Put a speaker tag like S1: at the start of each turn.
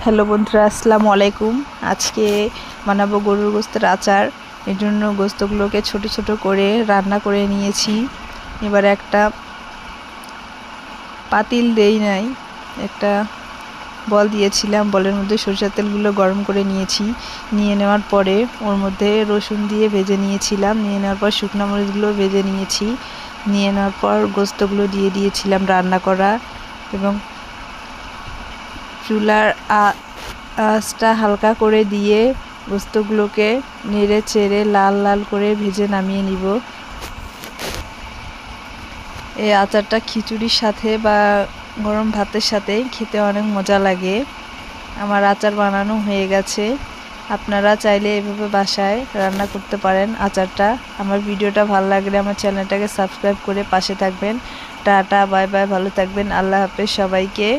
S1: Hello বন্ধুরা, আসসালামু আলাইকুম। আজকে বানাবো গরুর গোস্তের আচার। এর জন্য গোস্তগুলোকে ছোট ছোট করে রান্না করে নিয়েছি। এবার একটা পাতিল দেই নাই, একটা বল দিয়েছিলাম, বলের মধ্যে সরিষার তেলগুলো গরম করে নিয়েছি। নিয়ে নেওয়ার পরে ওর মধ্যে রসুন দিয়ে ভেজে নিয়েছিলাম। নিয়ে নেওয়ার পর শুকনো মরিচগুলো ভেজে নিয়েছি। নিয়ে নেওয়ার পর গোস্তগুলো দিয়ে দিয়েছিলাম রান্না করা, এবং চুলার আঁচটা হালকা করে দিয়ে গোস্তগুলোকে নেড়ে চেড়ে লাল লাল করে ভেজে নামিয়ে নিব। এই আচারটা খিচুড়ির সাথে বা গরম ভাতের সাথে খেতে অনেক মজা লাগে। আমার আচার বানানো হয়ে গেছে। আপনারা চাইলে এভাবে বাসায় রান্না করতে পারেন আচারটা। আমার ভিডিওটা ভালো লাগলে আমার চ্যানেলটাকে সাবস্ক্রাইব করে পাশে থাকবেন। টাটা, বাই বাই, ভালো থাকবেন। আল্লাহ হাফেজ সবাইকে।